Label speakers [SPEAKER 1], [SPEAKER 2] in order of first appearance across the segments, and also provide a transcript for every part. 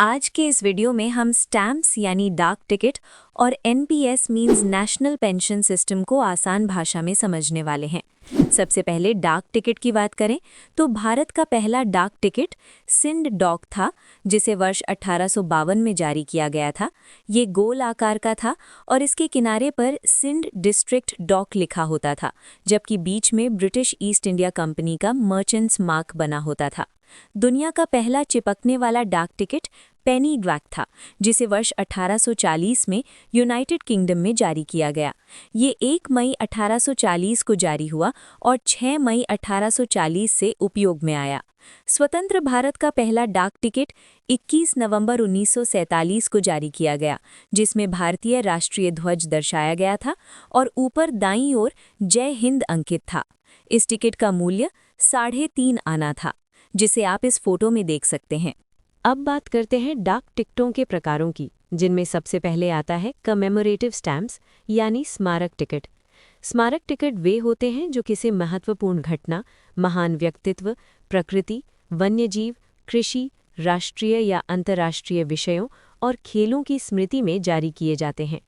[SPEAKER 1] आज के इस वीडियो में हम स्टैम्प्स यानी डाक टिकट और NPS means national pension system को आसान भाषा में समझने वाले हैं। सबसे पहले डाक टिकट की बात करें तो भारत का पहला डाक टिकट सिंध डॉक था, जिसे वर्ष 1852 में जारी किया गया था। ये गोल आकार का था और इसके किनारे पर सिंध डिस्ट्रिक्ट डॉक लिखा होता था, जबकि बीच में ब्रिटिश ईस्ट इंडिया कंपनी का मर्चेंट्स मार्क बना होता था। दुनिया का पहला चिपकने वाला डाक टिकट पेनी ड्वैक था, जिसे वर्ष 1840 में यूनाइटेड किंगडम में जारी किया गया। ये 1 मई 1840 को जारी हुआ और 6 मई 1840 से उपयोग में आया। स्वतंत्र भारत का पहला डाक टिकट 21 नवंबर 1947 को जारी किया गया, जिसमें भारतीय राष्ट्रीय ध्वज दर्शाया गया था और ऊपर दाईं ओर जय हिंद अंकित था। इस टिकट का मूल्य 3.5 आना था, जिसे आप इस फोटो में देख सकते हैं।
[SPEAKER 2] अब बात करते हैं डाक टिकटों के प्रकारों की, जिनमें सबसे पहले आता है कमेमोरेटिव स्टैम्प्स यानी स्मारक टिकट। स्मारक टिकट वे होते हैं जो किसी महत्वपूर्ण घटना, महान व्यक्तित्व, प्रकृति, वन्यजीव, कृषि, राष्ट्रीय या अंतर्राष्ट्रीय विषयों और खेलों की स्मृति में जारी किए जाते हैं।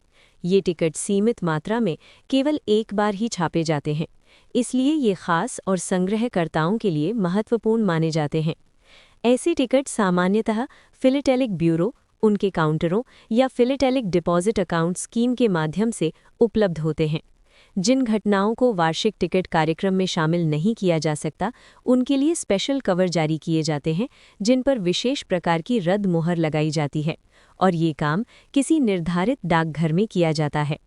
[SPEAKER 2] ये टिकट सीमित मात्रा में केवल एक बार ही छापे जाते हैं, इसलिए ये खास और संग्रहकर्ताओं के लिए महत्वपूर्ण माने जाते हैं। ऐसे टिकट सामान्यतः फिलेटेलिक ब्यूरो, उनके काउंटरों या फिलेटेलिक डिपॉजिट अकाउंट स्कीम के माध्यम से उपलब्ध होते हैं। जिन घटनाओं को वार्षिक टिकट कार्यक्रम में शामिल नहीं किया जा सकता, उनके लिए स्पेशल कवर जारी किए जाते हैं, जिन पर विशेष प्रकार की रद्द मुहर लगाई जाती है, और ये काम किसी निर्धारित डाकघर में किया जाता है।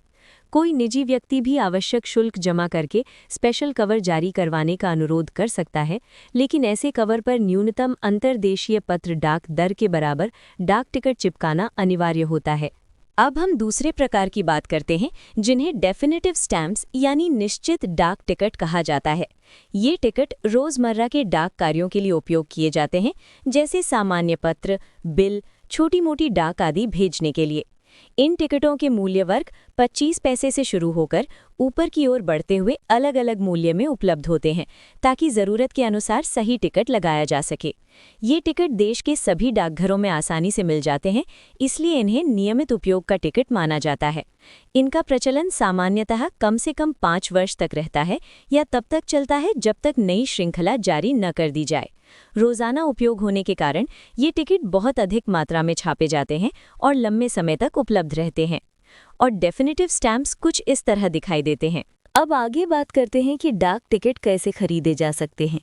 [SPEAKER 2] कोई निजी व्यक्ति भी आवश्यक शुल्क जमा करके स्पेशल कवर जारी करवाने का अनुरोध कर सकता है, लेकिन ऐसे कवर पर न्यूनतम अंतर्देशीय पत्र डाक दर के बराबर डाक टिकट चिपकाना अनिवार्य होता है। अब हम दूसरे प्रकार की बात करते हैं, जिन्हें डेफिनेटिव स्टैम्प्स यानी निश्चित डाक टिकट कहा जाता है। ये टिकट रोजमर्रा के डाक कार्यों के लिए उपयोग किए जाते हैं, जैसे सामान्य पत्र, बिल, छोटी-मोटी डाक आदि भेजने के लिए। इन टिकटों के मूल्य वर्ग 25 पैसे से शुरू होकर ऊपर की ओर बढ़ते हुए अलग अलग मूल्य में उपलब्ध होते हैं, ताकि ज़रूरत के अनुसार सही टिकट लगाया जा सके। ये टिकट देश के सभी डाकघरों में आसानी से मिल जाते हैं, इसलिए इन्हें नियमित उपयोग का टिकट माना जाता है। इनका प्रचलन सामान्यतः कम से कम 5 वर्ष तक रहता है या तब तक चलता है जब तक नई श्रृंखला जारी न कर दी जाए। रोज़ाना उपयोग होने के कारण ये टिकट बहुत अधिक मात्रा में छापे जाते हैं और लंबे समय तक उपलब्ध रहते हैं। और डेफिनेटिव स्टैम्प्स कुछ इस तरह दिखाई देते हैं। अब आगे बात करते हैं कि डाक टिकट कैसे खरीदे जा सकते हैं।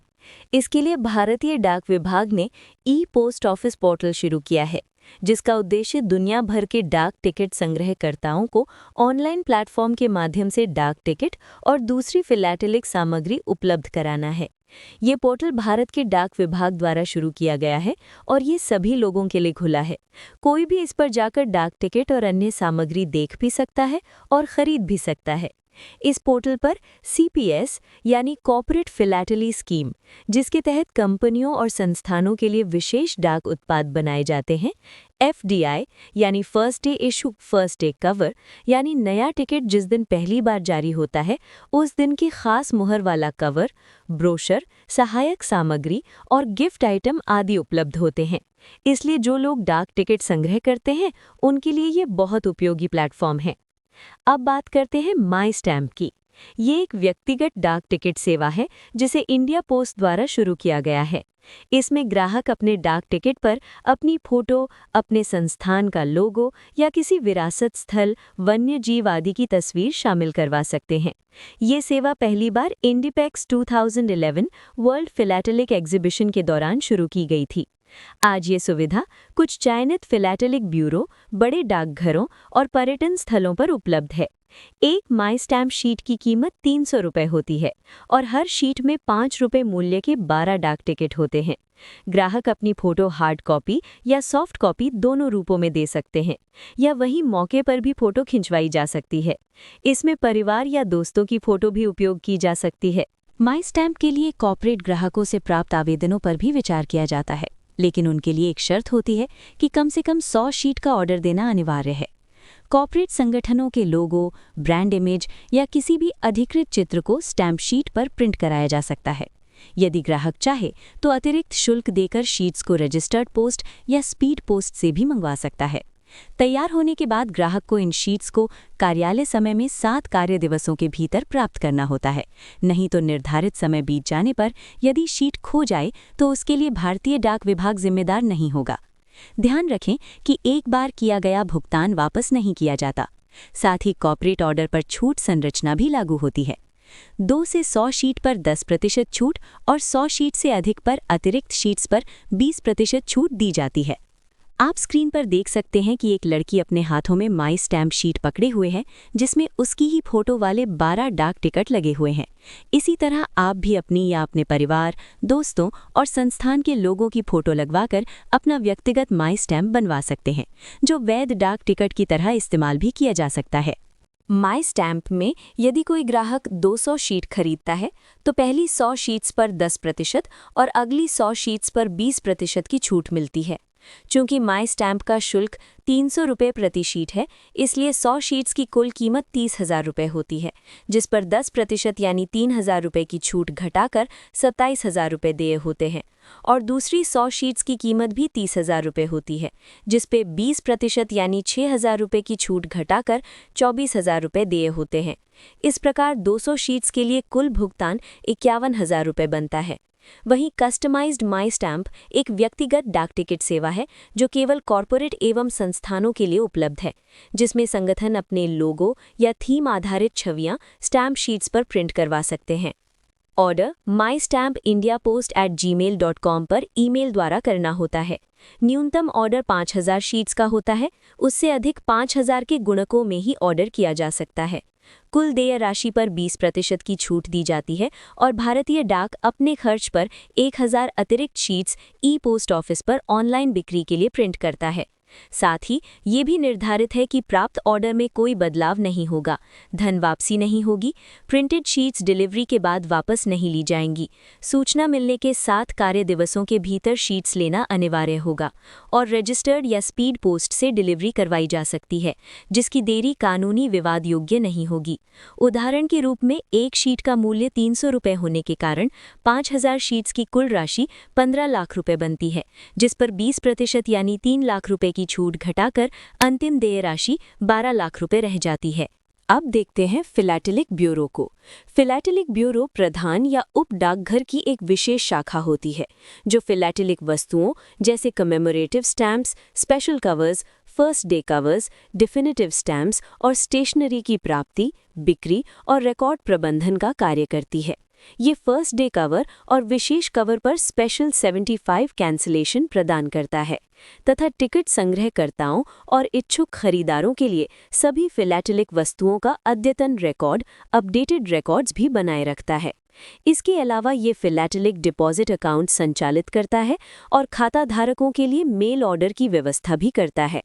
[SPEAKER 2] इसके लिए भारतीय डाक विभाग ने ई पोस्ट ऑफिस पोर्टल शुरू किया है, जिसका उद्देश्य दुनिया भर के डाक टिकट संग्रहकर्ताओं को ऑनलाइन प्लेटफॉर्म के माध्यम से डाक टिकट और दूसरी फिलैटेलिक सामग्री उपलब्ध कराना है। ये पोर्टल भारत के डाक विभाग द्वारा शुरू किया गया है और ये सभी लोगों के लिए खुला है। कोई भी इस पर जाकर डाक टिकट और अन्य सामग्री देख भी सकता है और खरीद भी सकता है। इस पोर्टल पर सीपीएस यानी कॉर्पोरेट फिलैटली स्कीम, जिसके तहत कंपनियों और संस्थानों के लिए विशेष डाक उत्पाद बनाए जाते हैं, एफडीआई यानी first day issue first day cover यानी नया टिकट जिस दिन पहली बार जारी होता है उस दिन की खास मुहर वाला कवर, ब्रोशर, सहायक सामग्री और गिफ्ट आइटम आदि उपलब्ध होते हैं। इसलिए जो लोग डाक टिकट संग्रह करते हैं, उनके लिए ये बहुत उपयोगी प्लेटफॉर्म है। अब बात करते हैं माई स्टैम्प की। ये एक व्यक्तिगत डाक टिकट सेवा है, जिसे इंडिया पोस्ट द्वारा शुरू किया गया है। इसमें ग्राहक अपने डाक टिकट पर अपनी फोटो, अपने संस्थान का लोगो या किसी विरासत स्थल, वन्य जीव आदि की तस्वीर शामिल करवा सकते हैं। ये सेवा पहली बार इंडिपेक्स 2011 वर्ल्ड फिलैटेलिक एग्जीबिशन के दौरान शुरू की गई थी। आज ये सुविधा कुछ चयनित फिलैटेलिक ब्यूरो, बड़े डाकघरों और पर्यटन स्थलों पर उपलब्ध है। एक माई स्टैम्प शीट की कीमत 300 रुपये होती है और हर शीट में 5 रुपये मूल्य के 12 डाक टिकट होते हैं। ग्राहक अपनी फोटो हार्ड कॉपी या सॉफ्ट कॉपी दोनों रूपों में दे सकते हैं, या वहीं मौके पर भी फोटो खिंचवाई जा सकती है। इसमें परिवार या दोस्तों की फोटो भी उपयोग की जा सकती है। माई स्टैम्प के लिए कॉर्पोरेट ग्राहकों से प्राप्त आवेदनों पर भी विचार किया जाता है, लेकिन उनके लिए एक शर्त होती है कि कम से कम 100 शीट का ऑर्डर देना अनिवार्य है। कॉर्पोरेट संगठनों के लोगो, ब्रांड इमेज या किसी भी अधिकृत चित्र को स्टैम्प शीट पर प्रिंट कराया जा सकता है।
[SPEAKER 1] यदि ग्राहक चाहे तो अतिरिक्त शुल्क देकर शीट्स को रजिस्टर्ड पोस्ट या स्पीड पोस्ट से भी मंगवा सकता है। तैयार होने के बाद ग्राहक को इन शीट्स को कार्यालय समय में 7 कार्य दिवसों के भीतर प्राप्त करना होता है। नहीं तो निर्धारित समय बीत जाने पर यदि शीट खो जाए तो उसके लिए भारतीय डाक विभाग जिम्मेदार नहीं होगा। ध्यान रखें कि एक बार किया गया भुगतान वापस नहीं किया जाता। साथ ही कॉर्पोरेट ऑर्डर पर छूट संरचना भी लागू होती है। 2 से 100 शीट पर 10% छूट और 100 शीट से अधिक पर अतिरिक्त शीट्स पर 20% छूट दी जाती है। आप स्क्रीन पर देख सकते हैं कि एक लड़की अपने हाथों में माई स्टैम्प शीट पकड़े हुए है जिसमें उसकी ही फोटो वाले 12 डाक टिकट लगे हुए हैं। इसी तरह आप भी अपनी या अपने परिवार, दोस्तों और संस्थान के लोगों की फोटो लगवाकर अपना व्यक्तिगत माई स्टैम्प बनवा सकते हैं, जो वैध डाक टिकट की तरह इस्तेमाल भी किया जा सकता है। माई स्टैम्प में यदि कोई ग्राहक 200 शीट खरीदता है तो पहली 100 शीट्स पर 10% और अगली 100 शीट्स पर 20% की छूट मिलती है। चूंकि माई स्टैम्प का शुल्क 300 रुपये प्रति शीट है, इसलिए 100 शीट्स की कुल कीमत 30,000 रुपये होती है, जिस पर 10% यानी 3,000 रुपये की छूट घटाकर 27,000 रुपये देय होते हैं। और दूसरी 100 शीट्स की कीमत भी 30,000 रुपये होती है, जिस पे 20% यानी 6,000 रुपये की छूट घटाकर 24,000 रुपये देय होते हैं। इस प्रकार 200 शीट्स के लिए कुल भुगतान 51,000 रुपये बनता है। वहीं कस्टमाइज्ड माई स्टैम्प एक व्यक्तिगत डाक टिकट सेवा है जो केवल कॉर्पोरेट एवं संस्थानों के लिए उपलब्ध है, जिसमें संगठन अपने लोगो या थीम आधारित छवियां स्टैम्प शीट्स पर प्रिंट करवा सकते हैं। ऑर्डर mystampindiapost@gmail.com पर ईमेल द्वारा करना होता है। न्यूनतम ऑर्डर 5,000 शीट्स का होता है, उससे अधिक 5,000 के गुणकों में ही ऑर्डर किया जा सकता है। कुल देय राशि पर 20% की छूट दी जाती है और भारतीय डाक अपने खर्च पर 1,000 अतिरिक्त शीट्स ई पोस्ट ऑफिस पर ऑनलाइन बिक्री के लिए प्रिंट करता है। साथ ही ये भी निर्धारित है कि प्राप्त ऑर्डर में कोई बदलाव नहीं होगा, धन वापसी नहीं होगी, प्रिंटेड शीट्स डिलीवरी के बाद वापस नहीं ली जाएंगी। सूचना मिलने के 7 कार्य दिवसों के भीतर शीट्स लेना अनिवार्य होगा और रजिस्टर्ड या स्पीड पोस्ट से डिलीवरी करवाई जा सकती है, जिसकी देरी कानूनी विवाद योग्य नहीं होगी। उदाहरण के रूप में एक शीट का मूल्य 300 रुपये होने के कारण 5,000 शीट्स की कुल राशि 15 लाख रुपये बनती है, जिस पर 20% यानी 3 लाख रुपये की छूट घटाकर अंतिम देय राशि 12 लाख रुपए रह जाती है। अब देखते हैं फिलैटेलिक ब्यूरो को। फिलैटेलिक ब्यूरो प्रधान या उप डाकघर की एक विशेष शाखा होती है, जो फिलैटेलिक वस्तुओं जैसे commemorative stamps, special covers, first day covers, definitive stamps और स्टेशनरी की प्राप्ति, बिक्री और रिकॉर्ड प्रबंधन का कार्य करती है। ये फर्स्ट डे कवर और विशेष कवर पर स्पेशल 75 कैंसिलेशन प्रदान करता है तथा टिकट संग्रहकर्ताओं और इच्छुक खरीदारों के लिए सभी फिलैटेलिक वस्तुओं का अद्यतन रिकॉर्ड, अपडेटेड रिकॉर्ड्स भी बनाए रखता है। इसके अलावा ये फिलैटेलिक डिपॉजिट अकाउंट संचालित करता है और खाता धारकों के लिए मेल ऑर्डर की व्यवस्था भी करता है।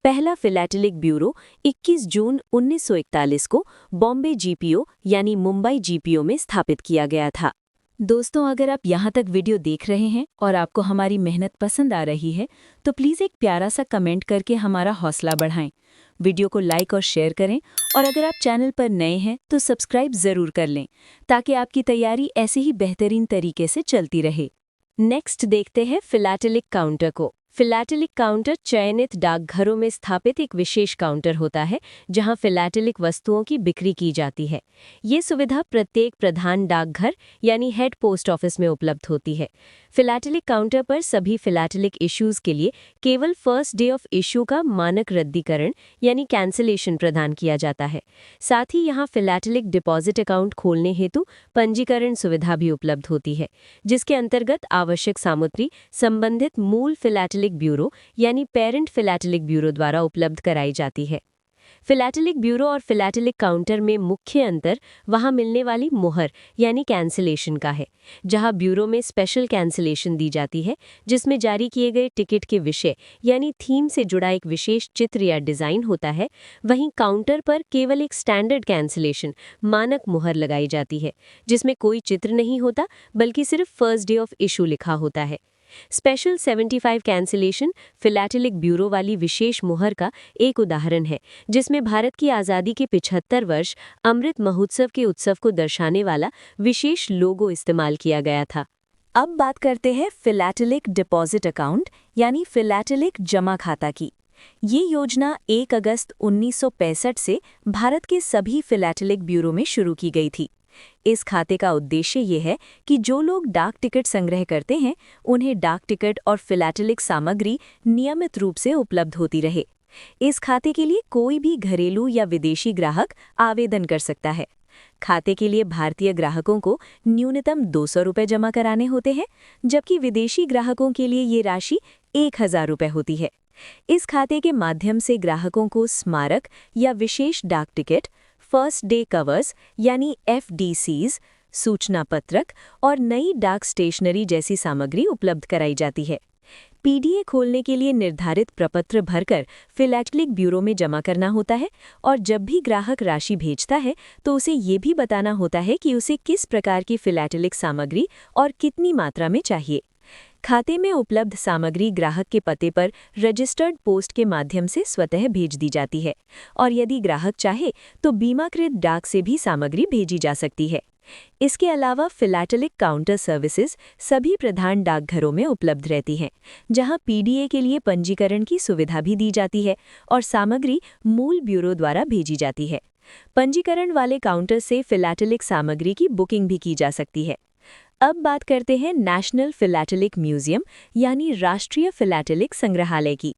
[SPEAKER 1] पहला फिलैटेलिक ब्यूरो 21 जून 1941 को बॉम्बे जीपीओ यानी मुंबई जीपीओ में स्थापित किया गया था। दोस्तों, अगर आप यहाँ तक वीडियो देख रहे हैं और आपको हमारी मेहनत पसंद आ रही है तो प्लीज़ एक प्यारा सा कमेंट करके हमारा हौसला बढ़ाएं। वीडियो को लाइक और शेयर करें और अगर आप चैनल पर नए हैं तो सब्सक्राइब ज़रूर कर लें ताकि आपकी तैयारी ऐसे ही बेहतरीन तरीके से चलती रहे। नेक्स्ट देखते हैं फिलैटेलिक काउंटर को। फिलैटेलिक काउंटर चयनित डाकघरों में स्थापित एक विशेष काउंटर होता है जहां फिलैटेलिक वस्तुओं की बिक्री की जाती है। ये सुविधा प्रत्येक प्रधान डाकघर यानी हेड पोस्ट ऑफिस में उपलब्ध होती है। फिलैटेलिक काउंटर पर सभी फिलैटेलिक इश्यूज के लिए केवल फर्स्ट डे ऑफ इश्यू का मानक रद्दीकरण यानी कैंसिलेशन प्रदान किया जाता है। साथ ही यहाँ फिलैटेलिक डिपॉजिट अकाउंट खोलने हेतु पंजीकरण सुविधा भी उपलब्ध होती है, जिसके अंतर्गत आवश्यक सामग्री संबंधित मूल फिलैटेलिक ब्यूरो यानी पेरेंट फिलैटेलिक ब्यूरो द्वारा उपलब्ध कराई जाती है। फिलैटेलिक ब्यूरो और फिलैटेलिक काउंटर में मुख्य अंतर वहां मिलने वाली मुहर यानी कैंसिलेशन का है। जहां ब्यूरो में स्पेशल कैंसिलेशन दी जाती है, जिसमें जारी किए गए टिकट के विषय यानी थीम से जुड़ा एक विशेष चित्र या डिज़ाइन होता है, वहीं काउंटर पर केवल एक स्टैंडर्ड कैंसिलेशन मानक मुहर लगाई जाती है, जिसमें कोई चित्र नहीं होता बल्कि सिर्फ फर्स्ट डे ऑफ इशू लिखा होता है।
[SPEAKER 2] स्पेशल 75 कैंसिलेशन फिलैटेलिक ब्यूरो वाली विशेष मुहर का एक उदाहरण है, जिसमें भारत की आज़ादी के 75 वर्ष अमृत महोत्सव के उत्सव को दर्शाने वाला विशेष लोगो इस्तेमाल किया गया था।
[SPEAKER 1] अब बात करते हैं फिलैटेलिक डिपॉजिट अकाउंट यानी फिलैटेलिक जमा खाता की। ये योजना 1 अगस्त 1965 से भारत के सभी फिलैटेलिक ब्यूरो में शुरू की गई थी। इस खाते का उद्देश्य ये है कि जो लोग डाक टिकट संग्रह करते हैं उन्हें डाक टिकट और फिलैटेलिक सामग्री नियमित रूप से उपलब्ध होती रहे। इस खाते के लिए कोई भी घरेलू या विदेशी ग्राहक आवेदन कर सकता है। खाते के लिए भारतीय ग्राहकों को न्यूनतम 200 रुपये जमा कराने होते हैं, जबकि विदेशी ग्राहकों के लिए ये राशि 1000 रुपये होती है। इस खाते के माध्यम से ग्राहकों को स्मारक या विशेष डाक टिकट, फर्स्ट डे कवर्स यानी FDCs, सूचना पत्रक और नई डाक स्टेशनरी जैसी सामग्री उपलब्ध कराई जाती है। PDA खोलने के लिए निर्धारित प्रपत्र भरकर फिलैटेलिक ब्यूरो में जमा करना होता है और जब भी ग्राहक राशि भेजता है तो उसे ये भी बताना होता है कि उसे किस प्रकार की फिलैटेलिक सामग्री और कितनी मात्रा में चाहिए। खाते में उपलब्ध सामग्री ग्राहक के पते पर रजिस्टर्ड पोस्ट के माध्यम से स्वतः भेज दी जाती है और यदि ग्राहक चाहे तो बीमाकृत डाक से भी सामग्री भेजी जा सकती है। इसके अलावा फिलैटेलिक काउंटर सर्विसेज सभी प्रधान डाकघरों में उपलब्ध रहती हैं, जहां PDA के लिए पंजीकरण की सुविधा भी दी जाती है और सामग्री मूल ब्यूरो द्वारा भेजी जाती है। पंजीकरण वाले काउंटर से फिलैटेलिक सामग्री की बुकिंग भी की जा सकती है। अब बात करते हैं नेशनल फिलैटेलिक म्यूजियम यानी राष्ट्रीय फिलैटेलिक संग्रहालय की।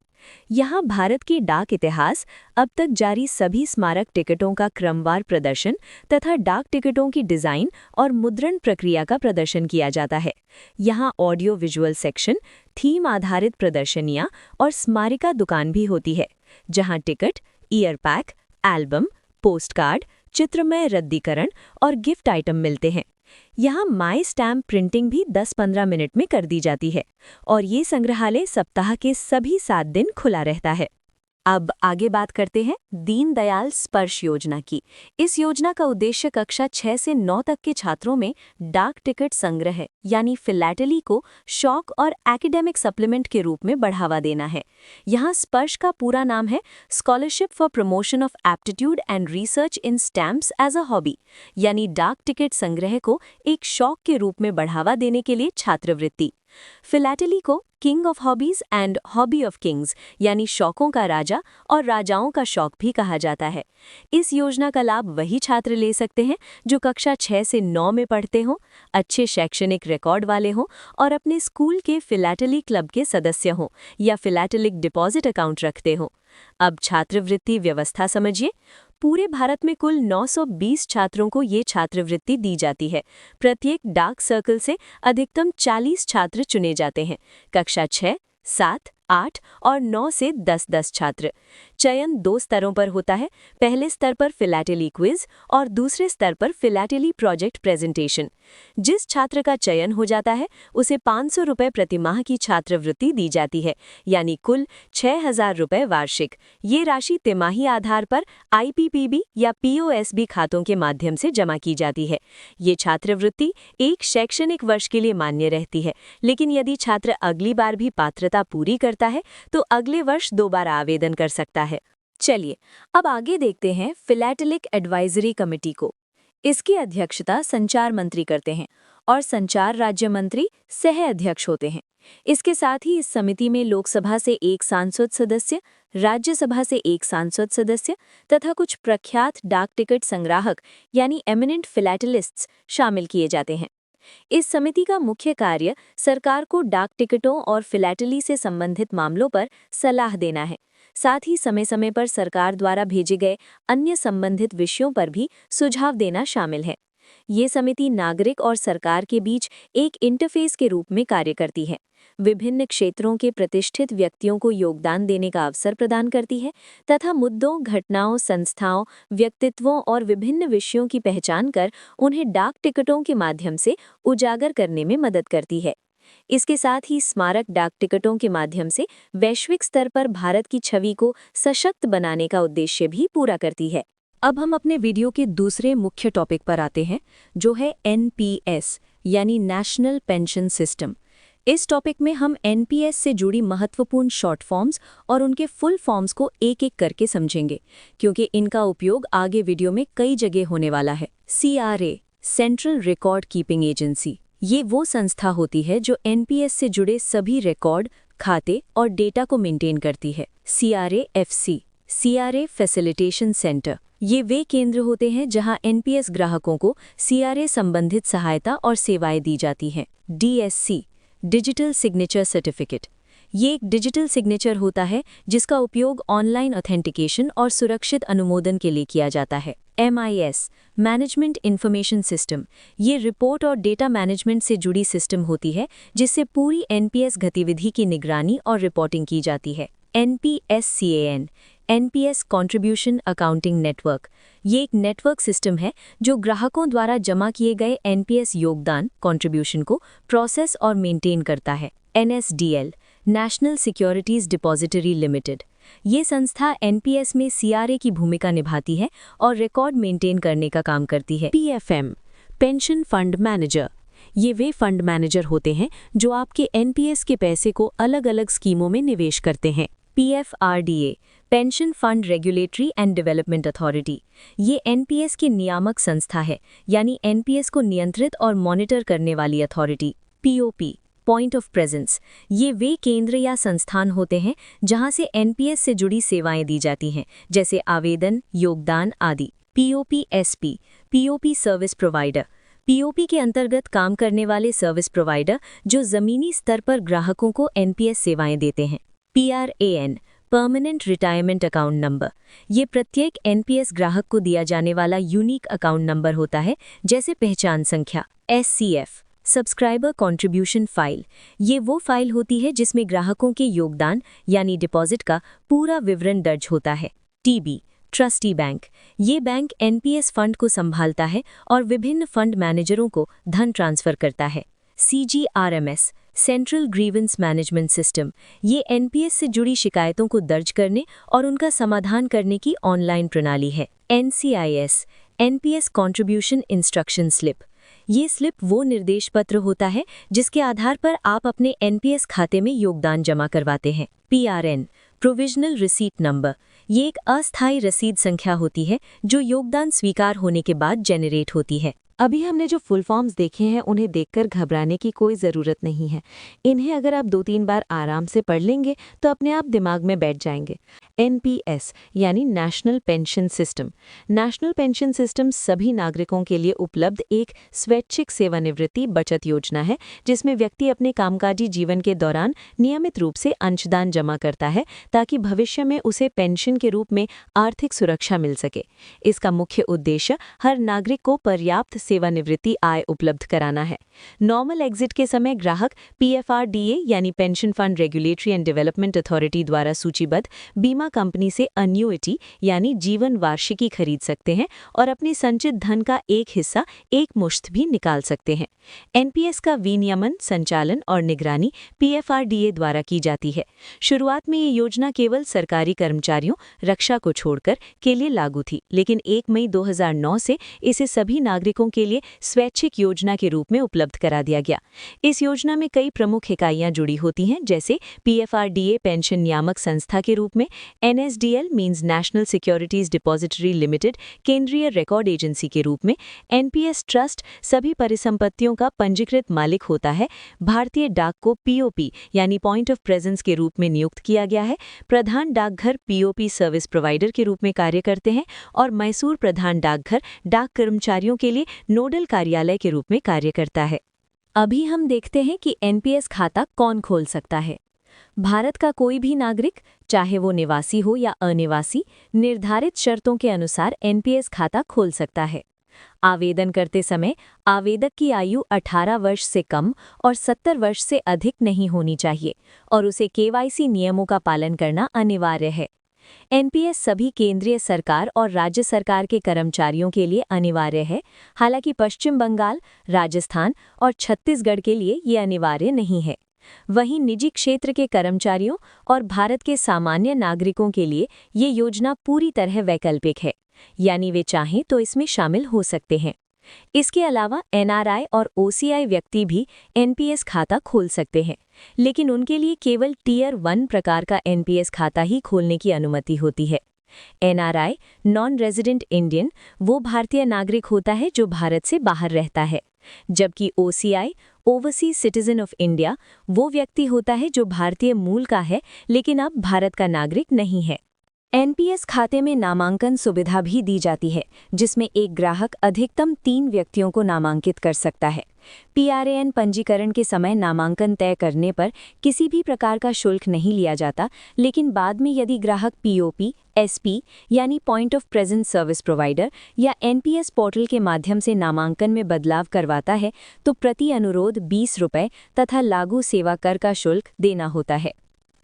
[SPEAKER 1] यहाँ भारत के डाक इतिहास, अब तक जारी सभी स्मारक टिकटों का क्रमवार प्रदर्शन तथा डाक टिकटों की डिज़ाइन और मुद्रण प्रक्रिया का प्रदर्शन किया जाता है। यहाँ ऑडियो विजुअल सेक्शन, थीम आधारित प्रदर्शनियाँ और स्मारिका दुकान भी होती है, जहाँ ticket, year pack, album, postcard, चित्रमय रद्दीकरण और गिफ्ट आइटम मिलते हैं। यहाँ माई स्टैम्प प्रिंटिंग भी 10-15 मिनट में कर दी जाती है और ये संग्रहालय सप्ताह के सभी 7 दिन खुला रहता है। अब आगे बात करते हैं दीनदयाल स्पर्श योजना की। इस योजना का उद्देश्य कक्षा 6 से 9 तक के छात्रों में डाक टिकट संग्रह यानी फिलैटेली को शौक और एकेडमिक सप्लीमेंट के रूप में बढ़ावा देना है। यहाँ स्पर्श का पूरा नाम है scholarship for promotion of aptitude and research in stamps as a hobby, यानी डाक टिकट संग्रह को एक शौक के रूप में बढ़ावा देने के लिए छात्रवृत्ति। फिलैटेली को king of hobbies and hobby of Kings यानी शौकों का राजा और राजाओं का शौक भी कहा जाता है। इस योजना का लाभ वही छात्र ले सकते हैं जो कक्षा 6 से 9 में पढ़ते हों, अच्छे शैक्षणिक रिकॉर्ड वाले हों और अपने स्कूल के फिलैटेली क्लब के सदस्य हों या फिलैटेलिक डिपॉजिट अकाउंट रखते हों। अब छात्रवृत्ति व्यवस्था समझिए। पूरे भारत में कुल 920 छात्रों को ये छात्रवृत्ति दी जाती है। प्रत्येक डाक सर्कल से अधिकतम 40 छात्र चुने जाते हैं। कक्षा 6, 7, 8 और 9 से 10-10 छात्र। चयन 2 स्तरों पर होता है। पहले स्तर पर फिलैटेली क्विज और दूसरे स्तर पर फिलैटेली प्रोजेक्ट प्रेजेंटेशन। जिस छात्र का चयन हो जाता है उसे 500 रुपये प्रतिमाह की छात्रवृत्ति दी जाती है, यानी कुल 6000 रुपये वार्षिक। ये राशि तिमाही आधार पर IPPB या POSB खातों के माध्यम से जमा की जाती है। ये छात्रवृत्ति एक शैक्षणिक वर्ष के लिए मान्य रहती है, लेकिन यदि छात्र अगली बार भी पात्रता पूरी करता है तो अगले वर्ष दोबारा आवेदन कर सकता है। चलिए अब आगे देखते हैं फिलैटेलिक एडवाइजरी कमेटी को। इसकी अध्यक्षता संचार मंत्री करते हैं और संचार राज्य मंत्री सह अध्यक्ष होते हैं। इसके साथ ही इस समिति में लोकसभा से 1 सांसद सदस्य, राज्यसभा से 1 सांसद सदस्य तथा कुछ प्रख्यात डाक टिकट संग्राहक यानी एमिनेंट फिलैटेलिस्ट्स शामिल किए जाते हैं। इस समिति का मुख्य कार्य सरकार को डाक टिकटों और फिलैटेली से संबंधित मामलों पर सलाह देना है। साथ ही समय समय पर सरकार द्वारा भेजे गए अन्य संबंधित विषयों पर भी सुझाव देना शामिल है। ये समिति नागरिक और सरकार के बीच एक इंटरफेस के रूप में कार्य करती है, विभिन्न क्षेत्रों के प्रतिष्ठित व्यक्तियों को योगदान देने का अवसर प्रदान करती है तथा मुद्दों, घटनाओं, संस्थाओं, व्यक्तित्वों और विभिन्न विषयों की पहचान कर उन्हें डाक टिकटों के माध्यम से उजागर करने में मदद करती है। इसके साथ ही स्मारक डाक टिकटों के माध्यम से वैश्विक स्तर पर भारत की छवि को सशक्त बनाने का उद्देश्य भी पूरा करती है। अब हम अपने वीडियो के दूसरे मुख्य टॉपिक पर आते हैं, जो है NPS यानी नेशनल पेंशन सिस्टम। इस टॉपिक में हम एनपीएस से जुड़ी महत्वपूर्ण शॉर्ट फॉर्म्स और उनके फुल फॉर्म्स को एक-एक करके समझेंगे, क्योंकि इनका उपयोग आगे वीडियो में कई जगह होने वाला है। CRA, central record keeping agency, ये वो संस्था होती है जो एनपीएस से जुड़े सभी रिकॉर्ड, खाते और डेटा को मेंटेन करती है। CRA-FC, CRA फैसिलिटेशन सेंटर, ये वे केंद्र होते हैं जहां एनपीएस ग्राहकों को CRA संबंधित सहायता और सेवाएं दी जाती हैं। DSC, डिजिटल सिग्नेचर सर्टिफिकेट, ये एक डिजिटल सिग्नेचर होता है जिसका उपयोग ऑनलाइन ऑथेंटिकेशन और सुरक्षित अनुमोदन के लिए किया जाता है। MIS, मैनेजमेंट इंफॉर्मेशन सिस्टम, ये रिपोर्ट और डेटा मैनेजमेंट से जुड़ी सिस्टम होती है जिससे पूरी एनपीएस गतिविधि की निगरानी और रिपोर्टिंग की जाती है। NPSCAN, NPS contribution accounting network, ये एक नेटवर्क सिस्टम है जो ग्राहकों द्वारा जमा किए गए एनपीएस योगदान कंट्रीब्यूशन को प्रोसेस और मेंटेन करता है। NSDL, national securities depository limited, ये संस्था एनपीएस में CRA की भूमिका निभाती है और रिकॉर्ड मेंटेन करने का काम करती है। PFM, पेंशन फंड मैनेजर, ये वे फंड मैनेजर होते हैं जो आपके एनपीएस के पैसे को अलग-अलग स्कीमों में निवेश करते हैं। PFRDA, pension fund regulatory and development authority, ये एनपीएस की नियामक संस्था है, यानी एनपीएस को नियंत्रित और मॉनिटर करने वाली authority. POP, point of presence, ये वे केंद्र या संस्थान होते हैं जहां से एनपीएस से जुड़ी सेवाएं दी जाती हैं, जैसे आवेदन, योगदान आदि। POPSP, POP service provider, POP के अंतर्गत काम करने वाले सर्विस प्रोवाइडर जो ज़मीनी स्तर पर ग्राहकों को एनपीएस सेवाएं देते हैं। PRAN, permanent retirement account number, ये प्रत्येक एनपीएस ग्राहक को दिया जाने वाला यूनिक अकाउंट नंबर होता है, जैसे पहचान संख्या। SCF, सब्सक्राइबर कंट्रीब्यूशन फाइल, ये वो फाइल होती है जिसमें ग्राहकों के योगदान यानी डिपॉजिट का पूरा विवरण दर्ज होता है। TB, ट्रस्टी बैंक, ये बैंक एनपीएस फंड को संभालता है और विभिन्न फंड मैनेजरों को धन ट्रांसफर करता है। CGRMS, central grievance management system, ये एनपीएस से जुड़ी शिकायतों को दर्ज करने और उनका समाधान करने की ऑनलाइन प्रणाली है। NCIS, NPS contribution instruction slip, ये स्लिप वो निर्देश पत्र होता है जिसके आधार पर आप अपने एनपीएस खाते में योगदान जमा करवाते हैं। PRN, प्रोविजनल रिसीट नंबर, ये एक अस्थायी रसीद संख्या होती है जो योगदान स्वीकार होने के बाद जेनरेट होती है।
[SPEAKER 2] अभी हमने जो फुल फॉर्म्स देखे हैं उन्हें देखकर घबराने की कोई ज़रूरत नहीं है। इन्हें अगर आप 2-3 बार आराम से पढ़ लेंगे तो अपने आप दिमाग में बैठ जाएंगे। NPS यानी national pension system. National pension system सभी नागरिकों के लिए उपलब्ध एक स्वैच्छिक सेवानिवृत्ति बचत योजना है जिसमें व्यक्ति अपने कामकाजी जीवन के दौरान नियमित रूप से अंशदान जमा करता है ताकि भविष्य में उसे पेंशन के रूप में आर्थिक सुरक्षा मिल सके। इसका मुख्य उद्देश्य हर नागरिक को पर्याप्त सेवानिवृत्ति आय उपलब्ध कराना है। नॉर्मल एग्जिट के समय ग्राहक PFRDA यानी pension fund regulatory and development authority द्वारा सूचीबद्ध बीमा कंपनी से अन्युइटी यानी जीवन वार्षिकी खरीद सकते हैं और अपने संचित धन का एक हिस्सा एक मुश्त भी निकाल सकते हैं। एनपीएस का विनियमन, संचालन और निगरानी PFRDA द्वारा की जाती है। शुरुआत में ये योजना केवल सरकारी कर्मचारियों, रक्षा को छोड़कर के लिए लागू थी, लेकिन 1 मई 2009 से इसे सभी नागरिकों के लिए स्वैच्छिक योजना के रूप में उपलब्ध करा दिया गया। इस योजना में कई प्रमुख इकाइयां जुड़ी होती हैं, जैसे PFRDA पेंशन नियामक संस्था के रूप में, NSDL means national securities depository limited केंद्रीय रिकॉर्ड एजेंसी के रूप में, NPS ट्रस्ट सभी परिसंपत्तियों का पंजीकृत मालिक होता है, भारतीय डाक को POP यानी पॉइंट ऑफ प्रेजेंस के रूप में नियुक्त किया गया है, प्रधान डाकघर POP सर्विस प्रोवाइडर के रूप में कार्य करते हैं और मैसूर प्रधान डाकघर डाक कर्मचारियों के लिए नोडल कार्यालय के रूप में कार्य करता है।
[SPEAKER 1] अभी हम देखते हैं कि एनपीएस खाता कौन खोल सकता है। भारत का कोई भी नागरिक, चाहे वो निवासी हो या अनिवासी, निर्धारित शर्तों के अनुसार एनपीएस खाता खोल सकता है। आवेदन करते समय आवेदक की आयु 18 वर्ष से कम और 70 वर्ष से अधिक नहीं होनी चाहिए और उसे केवाईसी नियमों का पालन करना अनिवार्य है। एनपीएस सभी केंद्रीय सरकार और राज्य सरकार के कर्मचारियों के लिए अनिवार्य है, हालांकि पश्चिम बंगाल, राजस्थान और छत्तीसगढ़ के लिए ये अनिवार्य नहीं है। वहीं निजी क्षेत्र के कर्मचारियों और भारत के सामान्य नागरिकों के लिए ये योजना पूरी तरह वैकल्पिक है, यानी वे चाहें तो इसमें शामिल हो सकते हैं। इसके अलावा एनआरआई और ओसीआई व्यक्ति भी एनपीएस खाता खोल सकते हैं, लेकिन उनके लिए केवल टियर 1 प्रकार का एनपीएस खाता ही खोलने की अनुमति होती है। एनआरआई नॉन रेजिडेंट इंडियन वो भारतीय नागरिक होता है जो भारत से बाहर रहता है, जबकि OCI overseas citizen of India वो व्यक्ति होता है जो भारतीय मूल का है लेकिन अब भारत का नागरिक नहीं है। एनपीएस खाते में नामांकन सुविधा भी दी जाती है, जिसमें एक ग्राहक अधिकतम 3 व्यक्तियों को नामांकित कर सकता है। पीआरएएन पंजीकरण के समय नामांकन तय करने पर किसी भी प्रकार का शुल्क नहीं लिया जाता, लेकिन बाद में यदि ग्राहक पीओपी, एसपी यानी point of presence service provider या एनपीएस पोर्टल के माध्यम से नामांकन में बदलाव करवाता है तो प्रति अनुरोध 20 रुपये तथा लागू सेवा कर का शुल्क देना होता है।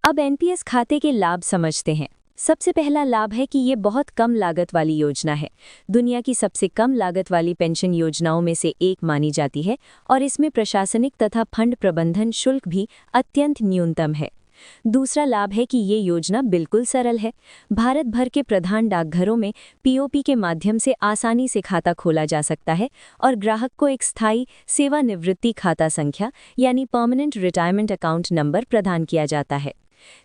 [SPEAKER 1] अब एनपीएस खाते के लाभ समझते हैं। सबसे पहला लाभ है कि ये बहुत कम लागत वाली योजना है। दुनिया की सबसे कम लागत वाली पेंशन योजनाओं में से एक मानी जाती है और इसमें प्रशासनिक तथा फंड प्रबंधन शुल्क भी अत्यंत न्यूनतम है। दूसरा लाभ है कि ये योजना बिल्कुल सरल है। भारत भर के प्रधान डाकघरों में पीओपी के माध्यम से आसानी से खाता खोला जा सकता है और ग्राहक को एक स्थायी सेवानिवृत्ति खाता संख्या यानी परमानेंट रिटायरमेंट अकाउंट नंबर प्रदान किया जाता है।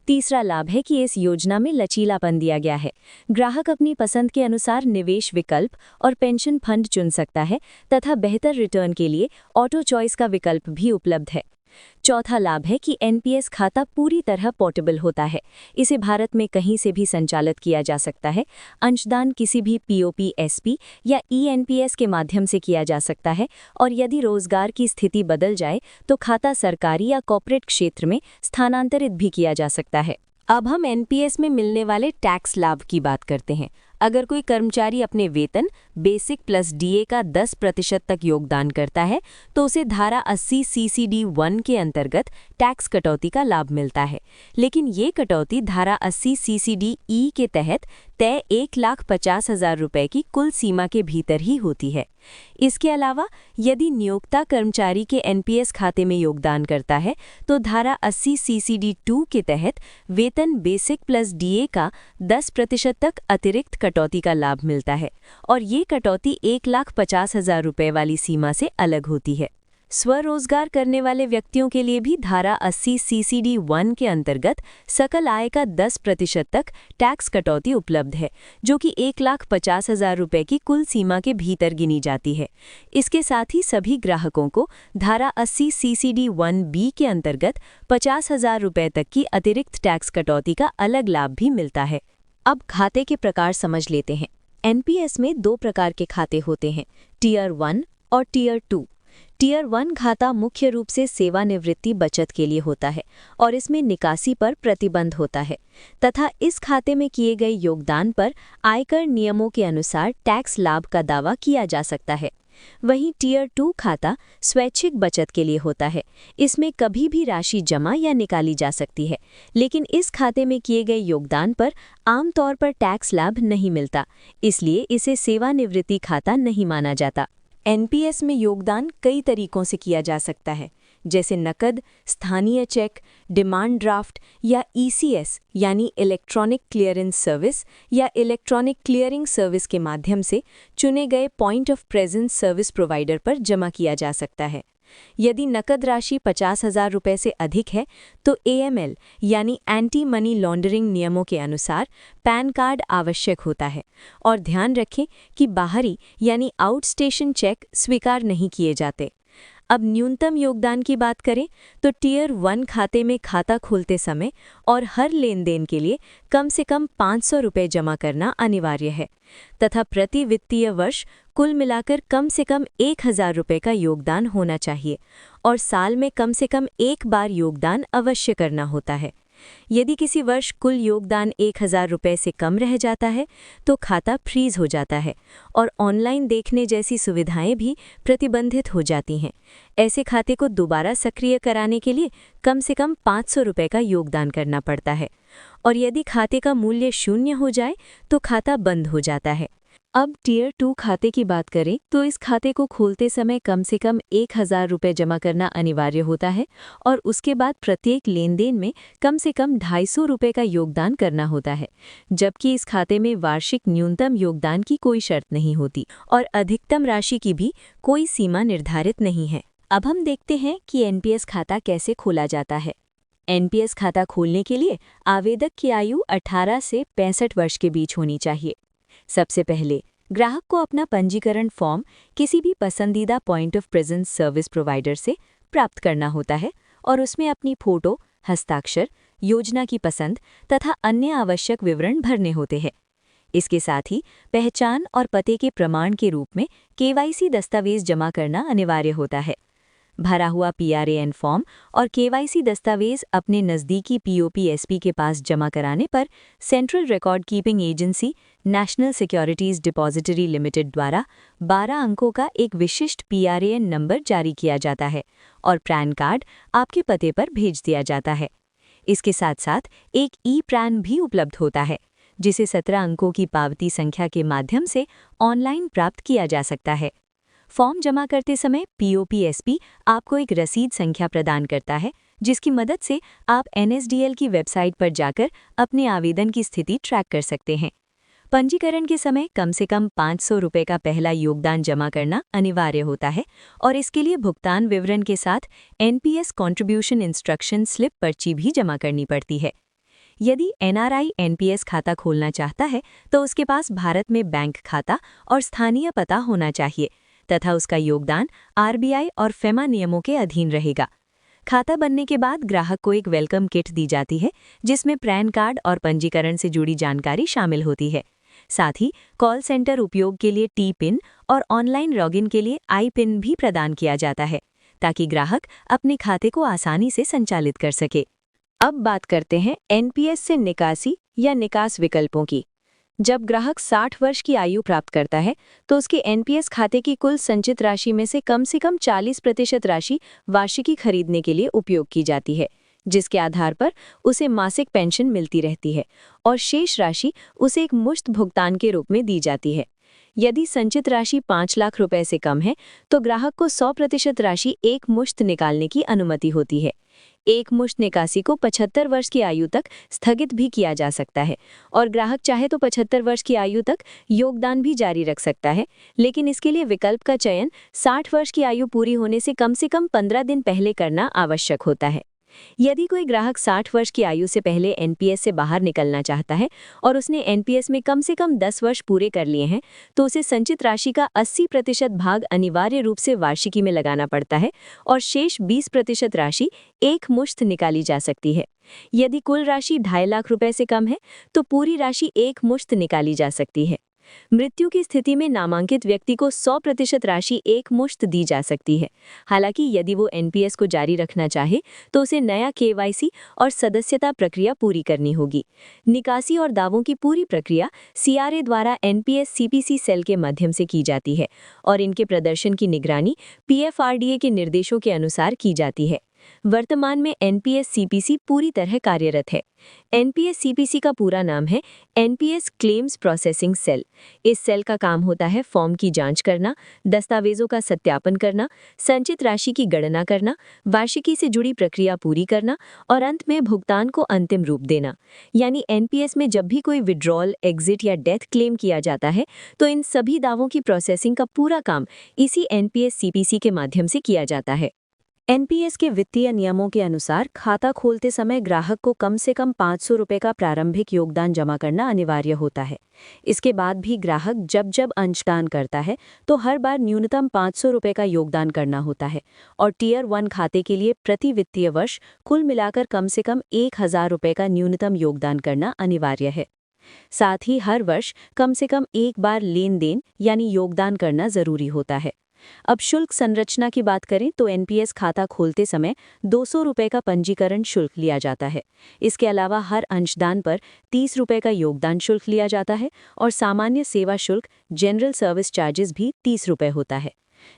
[SPEAKER 1] तीसरा लाभ है कि इस योजना में लचीलापन दिया गया है। ग्राहक अपनी पसंद के अनुसार निवेश विकल्प और पेंशन फंड चुन सकता है तथा बेहतर रिटर्न के लिए ऑटो चॉइस का विकल्प भी उपलब्ध है। चौथा लाभ है कि एनपीएस खाता पूरी तरह पोर्टेबल होता है। इसे भारत में कहीं से भी संचालित किया जा सकता है। अंशदान किसी भी पीओपी, एसपी या ईएनपीएस के माध्यम से किया जा सकता है और यदि रोजगार की स्थिति बदल जाए तो खाता सरकारी या कॉर्पोरेट क्षेत्र में स्थानांतरित भी किया जा सकता है। अब हम एनपीएस में मिलने वाले टैक्स लाभ की बात करते हैं। अगर कोई कर्मचारी अपने वेतन बेसिक प्लस डीए का 10% तक योगदान करता है तो उसे धारा 80 सीसीडी 1 के अंतर्गत टैक्स कटौती का लाभ मिलता है, लेकिन ये कटौती धारा 80 सीसीडी ई के तहत तय 1,50,000 रुपये की कुल सीमा के भीतर ही होती है। इसके अलावा यदि नियोक्ता कर्मचारी के एनपीएस खाते में योगदान करता है तो धारा 80 सीसीडी 2 के तहत वेतन बेसिक प्लस डीए का 10% तक अतिरिक्त कटौती का लाभ मिलता है और ये कटौती 1,50,000 रुपये वाली सीमा से अलग होती है। स्वरोजगार करने वाले व्यक्तियों के लिए भी धारा 80 सीसीडी 1 के अंतर्गत सकल आय का 10% तक टैक्स कटौती उपलब्ध है, जो कि 1,50,000 रुपये की कुल सीमा के भीतर गिनी जाती है। इसके साथ ही सभी ग्राहकों को धारा 80 सीसीडी 1 के अंतर्गत 50,000 रुपये तक की अतिरिक्त टैक्स कटौती का अलग लाभ भी मिलता है। अब खाते के प्रकार समझ लेते हैं। एनपीएस में 2 प्रकार के खाते होते हैं, टियर 1 और टियर 2। टियर 1 खाता मुख्य रूप से सेवानिवृत्ति बचत के लिए होता है और इसमें निकासी पर प्रतिबंध होता है तथा इस खाते में किए गए योगदान पर आयकर नियमों के अनुसार टैक्स लाभ का दावा किया जा सकता है। वहीं टियर 2 खाता स्वैच्छिक बचत के लिए होता है। इसमें कभी भी राशि जमा या निकाली जा सकती है, लेकिन इस खाते में किए गए योगदान पर आमतौर पर टैक्स लाभ नहीं मिलता, इसलिए इसे सेवानिवृत्ति खाता नहीं माना जाता। एनपीएस में योगदान कई तरीकों से किया जा सकता है, जैसे नकद, स्थानीय चेक, डिमांड ड्राफ्ट या ईसीएस यानी इलेक्ट्रॉनिक क्लियरेंस सर्विस या इलेक्ट्रॉनिक क्लियरिंग सर्विस के माध्यम से चुने गए point of presence service provider पर जमा किया जा सकता है। यदि नकद राशि 50,000 रुपये से अधिक है तो एएमएल यानी एंटी मनी लॉन्ड्रिंग नियमों के अनुसार पैन कार्ड आवश्यक होता है और ध्यान रखें कि बाहरी यानी आउटस्टेशन चेक स्वीकार नहीं किए जाते। अब न्यूनतम योगदान की बात करें तो टियर 1 खाते में खाता खोलते समय और हर लेन देन के लिए कम से कम 500 रुपये जमा करना अनिवार्य है तथा प्रति वित्तीय वर्ष कुल मिलाकर कम से कम 1,000 रुपये का योगदान होना चाहिए और साल में कम से कम एक बार योगदान अवश्य करना होता है। यदि किसी वर्ष कुल योगदान 1,000 रुपये से कम रह जाता है तो खाता फ्रीज हो जाता है और ऑनलाइन देखने जैसी सुविधाएं भी प्रतिबंधित हो जाती हैं। ऐसे खाते को दोबारा सक्रिय कराने के लिए कम से कम 500 रुपये का योगदान करना पड़ता है और यदि खाते का मूल्य 0 हो जाए तो खाता बंद हो जाता है। अब टियर 2 खाते की बात करें तो इस खाते को खोलते समय कम से कम 1,000 रुपये जमा करना अनिवार्य होता है और उसके बाद प्रत्येक लेनदेन में कम से कम 250 रुपये का योगदान करना होता है, जबकि इस खाते में वार्षिक न्यूनतम योगदान की कोई शर्त नहीं होती और अधिकतम राशि की भी कोई सीमा निर्धारित नहीं है। अब हम देखते हैं कि एनपीएस खाता कैसे खोला जाता है। एनपीएस खाता खोलने के लिए आवेदक की आयु 18 से 65 वर्ष के बीच होनी चाहिए। सबसे पहले ग्राहक को अपना पंजीकरण फॉर्म किसी भी पसंदीदा point of presence service provider से प्राप्त करना होता है और उसमें अपनी फोटो, हस्ताक्षर, योजना की पसंद तथा अन्य आवश्यक विवरण भरने होते हैं। इसके साथ ही पहचान और पते के प्रमाण के रूप में केवाईसी दस्तावेज जमा करना अनिवार्य होता है। भरा हुआ पीआरएएन फॉर्म और केवाईसी दस्तावेज अपने नज़दीकी पीओपीएसपी के पास जमा कराने पर central record keeping agency national securities depository limited द्वारा 12 अंकों का एक विशिष्ट पीआरएएन नंबर जारी किया जाता है और पैन कार्ड आपके पते पर भेज दिया जाता है। इसके साथ साथ एक ई-पैन भी उपलब्ध होता है, जिसे 17 अंकों की पावती संख्या के माध्यम से ऑनलाइन प्राप्त किया जा सकता है। फॉर्म जमा करते समय पीओपीएसपी आपको एक रसीद संख्या प्रदान करता है, जिसकी मदद से आप एनएसडीएल की वेबसाइट पर जाकर अपने आवेदन की स्थिति ट्रैक कर सकते हैं। पंजीकरण के समय कम से कम 500 रुपये का पहला योगदान जमा करना अनिवार्य होता है और इसके लिए भुगतान विवरण के साथ एनपीएस कॉन्ट्रीब्यूशन इंस्ट्रक्शन स्लिप पर्ची भी जमा करनी पड़ती है। यदि एनआरआई एनपीएस खाता खोलना चाहता है तो उसके पास भारत में बैंक खाता और स्थानीय पता होना चाहिए तथा उसका योगदान आरबीआई और फेमा नियमों के अधीन रहेगा। खाता बनने के बाद ग्राहक को एक वेलकम किट दी जाती है, जिसमें पैन कार्ड और पंजीकरण से जुड़ी जानकारी शामिल होती है। साथ ही कॉल सेंटर उपयोग के लिए टी पिन और ऑनलाइन लॉगिन के लिए आई पिन भी प्रदान किया जाता है, ताकि ग्राहक अपने खाते को आसानी से संचालित कर सके। अब बात करते हैं एनपीएस से निकासी या निकास विकल्पों की। जब ग्राहक 60 वर्ष की आयु प्राप्त करता है तो उसके एनपीएस खाते की कुल संचित राशि में से कम 40% राशि वार्षिकी खरीदने के लिए उपयोग की जाती है, जिसके आधार पर उसे मासिक पेंशन मिलती रहती है और शेष राशि उसे एक मुश्त भुगतान के रूप में दी जाती है। यदि संचित राशि 5 लाख रुपए से कम है तो ग्राहक को 100% राशि एक मुश्त निकालने की अनुमति होती है। एक मुश्त निकासी को 75 वर्ष की आयु तक स्थगित भी किया जा सकता है और ग्राहक चाहे तो 75 वर्ष की आयु तक योगदान भी जारी रख सकता है, लेकिन इसके लिए विकल्प का चयन 60 वर्ष की आयु पूरी होने से कम 15 दिन पहले करना आवश्यक होता है। यदि कोई ग्राहक 60 वर्ष की आयु से पहले एनपीएस से बाहर निकलना चाहता है और उसने एनपीएस में कम से कम 10 वर्ष पूरे कर लिए हैं, तो उसे संचित राशि का 80% भाग अनिवार्य रूप से वार्षिकी में लगाना पड़ता है और शेष 20% राशि एक मुश्त निकाली जा सकती है। यदि कुल राशि 2.5 लाख रुपए से कम है तो पूरी राशि एक मुश्त निकाली जा सकती है। मृत्यु की स्थिति में नामांकित व्यक्ति को 100% राशि एक मुश्त दी जा सकती है। हालांकि यदि वो एनपीएस को जारी रखना चाहे तो उसे नया केवाईसी और सदस्यता प्रक्रिया पूरी करनी होगी। निकासी और दावों की पूरी प्रक्रिया सीआरए द्वारा एनपीएस सीपीसी सेल के माध्यम से की जाती है और इनके प्रदर्शन की निगरानी पीएफआरडीए के निर्देशों के अनुसार की जाती है। वर्तमान में एनपीएस सीपीसी पूरी तरह कार्यरत है। एनपीएस सीपीसी का पूरा नाम है एनपीएस क्लेम्स प्रोसेसिंग सेल। इस सेल का काम होता है फॉर्म की जांच करना, दस्तावेजों का सत्यापन करना, संचित राशि की गणना करना, वार्षिकी से जुड़ी प्रक्रिया पूरी करना और अंत में भुगतान को अंतिम रूप देना। यानी एनपीएस में जब भी कोई विड्रॉल, एग्जिट या डेथ क्लेम किया जाता है तो इन सभी दावों की प्रोसेसिंग का पूरा काम इसी एनपीएस सीपीसी के माध्यम से किया जाता है। एनपीएस के वित्तीय नियमों के अनुसार खाता खोलते समय ग्राहक को कम से कम 500 रुपये का प्रारंभिक योगदान जमा करना अनिवार्य होता है। इसके बाद भी ग्राहक जब जब अंशदान करता है तो हर बार न्यूनतम 500 रुपये का योगदान करना होता है और टियर 1 खाते के लिए प्रति वित्तीय वर्ष कुल मिलाकर कम से कम 1000 रुपये का न्यूनतम योगदान करना अनिवार्य है। साथ ही हर वर्ष कम से कम एक बार लेन देन यानी योगदान करना जरूरी होता है। अब शुल्क संरचना की बात करें तो एनपीएस खाता खोलते समय 200 रुपये का पंजीकरण शुल्क लिया जाता है। इसके अलावा हर अंशदान पर 30 रुपये का योगदान शुल्क लिया जाता है और सामान्य सेवा शुल्क जनरल सर्विस चार्जेस भी 30 रुपये होता है।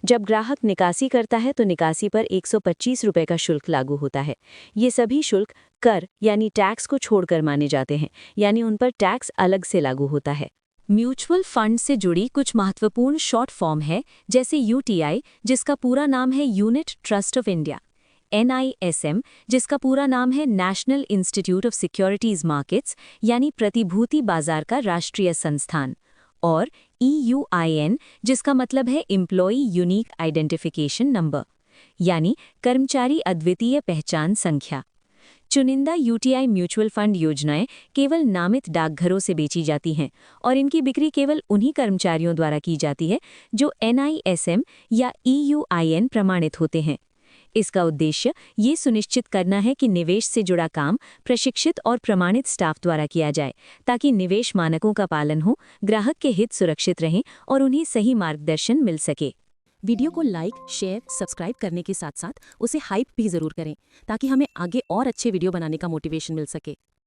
[SPEAKER 1] जब ग्राहक निकासी करता है तो निकासी पर 125 रुपये का शुल्क लागू होता है। ये सभी शुल्क कर यानी टैक्स को छोड़कर माने जाते हैं, यानी उन पर टैक्स अलग से लागू होता है। म्यूचुअल फंड से जुड़ी कुछ महत्वपूर्ण शॉर्ट फॉर्म है, जैसे यूटीआई, जिसका पूरा नाम है unit trust of India, NISM, जिसका पूरा नाम है national institute of securities markets, यानी प्रतिभूति बाजार का राष्ट्रीय संस्थान, और ईयूआईएन, जिसका मतलब है एम्प्लॉई यूनिक आइडेंटिफिकेशन नंबर, यानी कर्मचारी अद्वितीय पहचान संख्या। चुनिंदा यूटीआई म्यूचुअल फंड योजनाएं केवल नामित डाकघरों से बेची जाती हैं और इनकी बिक्री केवल उन्हीं कर्मचारियों द्वारा की जाती है जो एनआईएसएम या ईयूआईएन प्रमाणित होते हैं। इसका उद्देश्य ये सुनिश्चित करना है कि निवेश से जुड़ा काम प्रशिक्षित और प्रमाणित स्टाफ द्वारा किया जाए, ताकि निवेश मानकों का पालन हो, ग्राहक के हित सुरक्षित रहें और उन्हें सही मार्गदर्शन मिल सके।
[SPEAKER 3] वीडियो को लाइक, शेयर, सब्सक्राइब करने के साथ साथ उसे हाइप भी ज़रूर करें ताकि हमें आगे और अच्छे वीडियो बनाने का मोटिवेशन मिल सके।